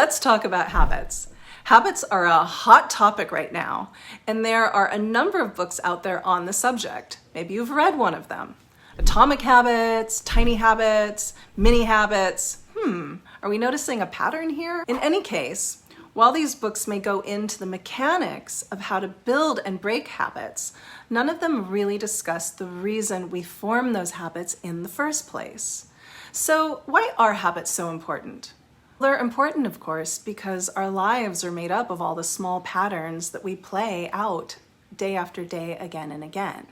Let's talk about habits. Habits are a hot topic right now, and there are a number of books out there on the subject. Maybe you've read one of them. Atomic Habits, Tiny Habits, Mini Habits. Are we noticing a pattern here? In any case, while these books may go into the mechanics of how to build and break habits, none of them really discuss the reason we form those habits in the first place. So why are habits so important? They're important, of course, because our lives are made up of all the small patterns that we play out day after day, again and again.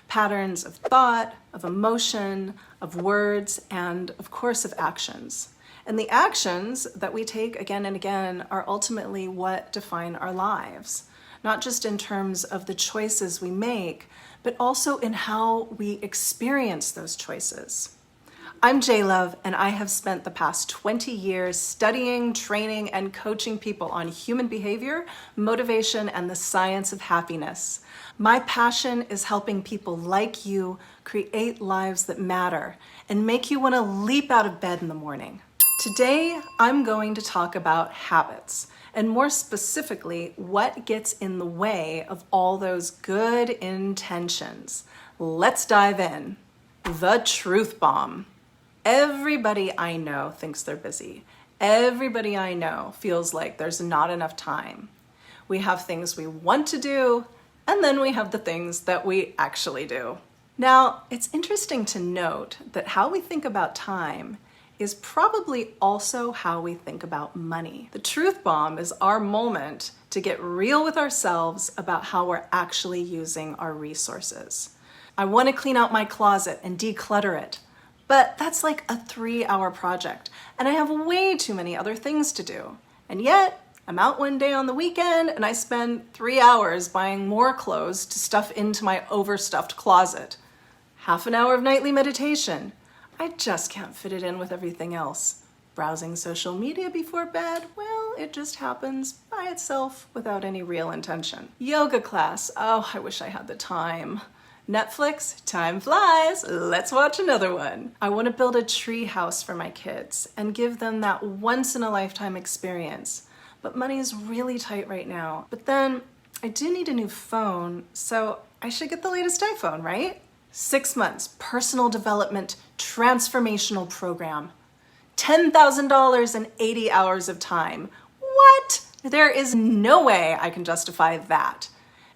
Patterns of thought, of emotion, of words, and of course of actions. And the actions that we take again and again are ultimately what define our lives, not just in terms of the choices we make, but also in how we experience those choices. I'm J-Love, and I have spent the past 20 years studying, training, and coaching people on human behavior, motivation, and the science of happiness. My passion is helping people like you create lives that matter and make you want to leap out of bed in the morning. Today, I'm going to talk about habits, and more specifically, what gets in the way of all those good intentions. Let's dive in. The truth bomb. Everybody I know thinks they're busy. Everybody I know feels like there's not enough time. We have things we want to do, and then we have the things that we actually do. Now, it's interesting to note that how we think about time is probably also how we think about money. The truth bomb is our moment to get real with ourselves about how we're actually using our resources. I want to clean out my closet and declutter it, but that's like a 3-hour project, and I have way too many other things to do. And yet, I'm out one day on the weekend and I spend 3 hours buying more clothes to stuff into my overstuffed closet. Half an hour of nightly meditation. I just can't fit it in with everything else. Browsing social media before bed, well, it just happens by itself without any real intention. Yoga class, oh, I wish I had the time. Netflix, time flies, let's watch another one. I want to build a tree house for my kids and give them that once-in-a-lifetime experience. But money's really tight right now. But then I do need a new phone, so I should get the latest iPhone, right? 6 months, personal development, transformational program. $10,000 and 80 hours of time. What? There is no way I can justify that.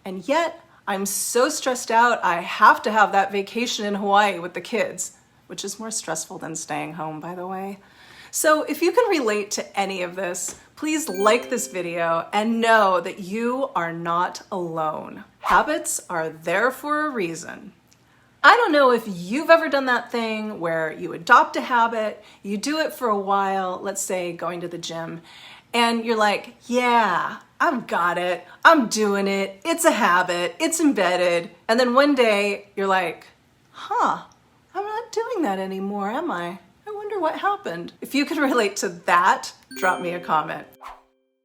And yet, I'm so stressed out, I have to have that vacation in Hawaii with the kids, which is more stressful than staying home, by the way. So if you can relate to any of this, please like this video and know that you are not alone. Habits are there for a reason. I don't know if you've ever done that thing where you adopt a habit, you do it for a while, let's say going to the gym, and you're like, yeah, I've got it, I'm doing it, it's a habit, it's embedded, and then one day you're like, I'm not doing that anymore, am I? I wonder what happened. If you can relate to that, drop me a comment.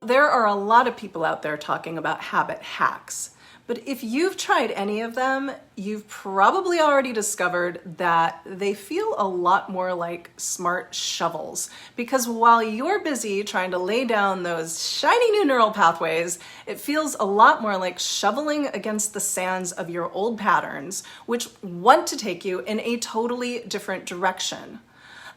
There are a lot of people out there talking about habit hacks. But if you've tried any of them, you've probably already discovered that they feel a lot more like smart shovels. Because while you're busy trying to lay down those shiny new neural pathways, it feels a lot more like shoveling against the sands of your old patterns, which want to take you in a totally different direction.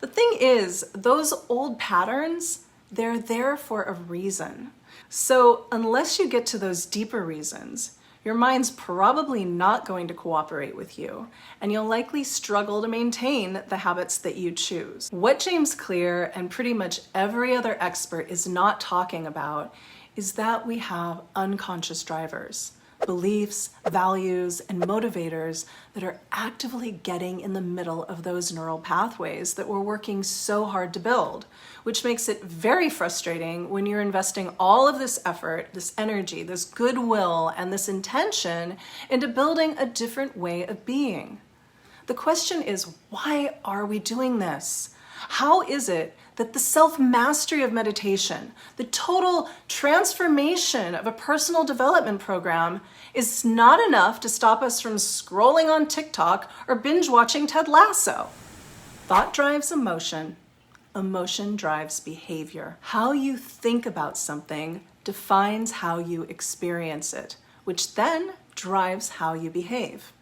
The thing is, those old patterns, they're there for a reason. So unless you get to those deeper reasons, your mind's probably not going to cooperate with you, and you'll likely struggle to maintain the habits that you choose. What James Clear and pretty much every other expert is not talking about is that we have unconscious drivers, beliefs, values, and motivators that are actively getting in the middle of those neural pathways that we're working so hard to build, which makes it very frustrating when you're investing all of this effort, this energy, this goodwill, and this intention into building a different way of being. The question is, why are we doing this? How is it that the self-mastery of meditation, the total transformation of a personal development program is not enough to stop us from scrolling on TikTok or binge watching Ted Lasso? Thought drives emotion. Emotion drives behavior. How you think about something defines how you experience it, which then drives how you behave.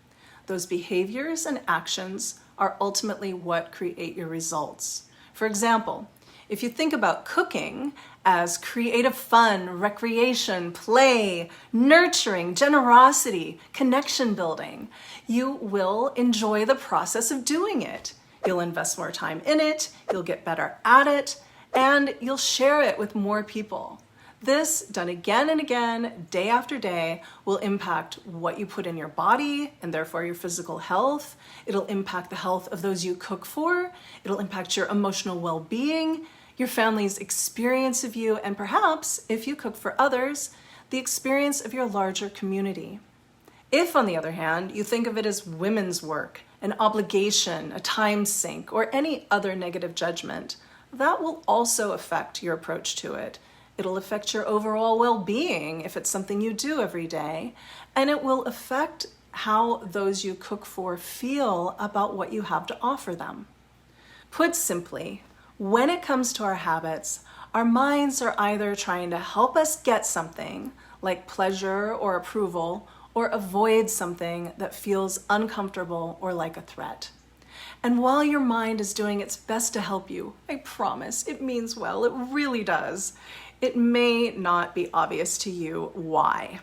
Those behaviors and actions are ultimately what create your results. For example, if you think about cooking as creative fun, recreation, play, nurturing, generosity, connection building, you will enjoy the process of doing it. You'll invest more time in it, you'll get better at it, and you'll share it with more people. This, done again and again, day after day, will impact what you put in your body and therefore your physical health. It'll impact the health of those you cook for. It'll impact your emotional well-being, your family's experience of you, and perhaps, if you cook for others, the experience of your larger community. If, on the other hand, you think of it as women's work, an obligation, a time sink, or any other negative judgment, that will also affect your approach to it. It'll affect your overall well-being if it's something you do every day, and it will affect how those you cook for feel about what you have to offer them. Put simply, when it comes to our habits, our minds are either trying to help us get something, like pleasure or approval, or avoid something that feels uncomfortable or like a threat. And while your mind is doing its best to help you, I promise, it means well, it really does, it may not be obvious to you why.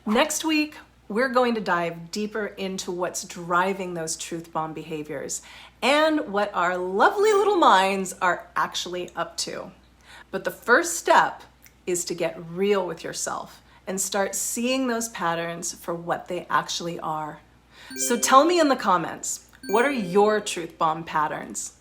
Next week, we're going to dive deeper into what's driving those truth bomb behaviors and what our lovely little minds are actually up to. But the first step is to get real with yourself and start seeing those patterns for what they actually are. So tell me in the comments, what are your truth bomb patterns?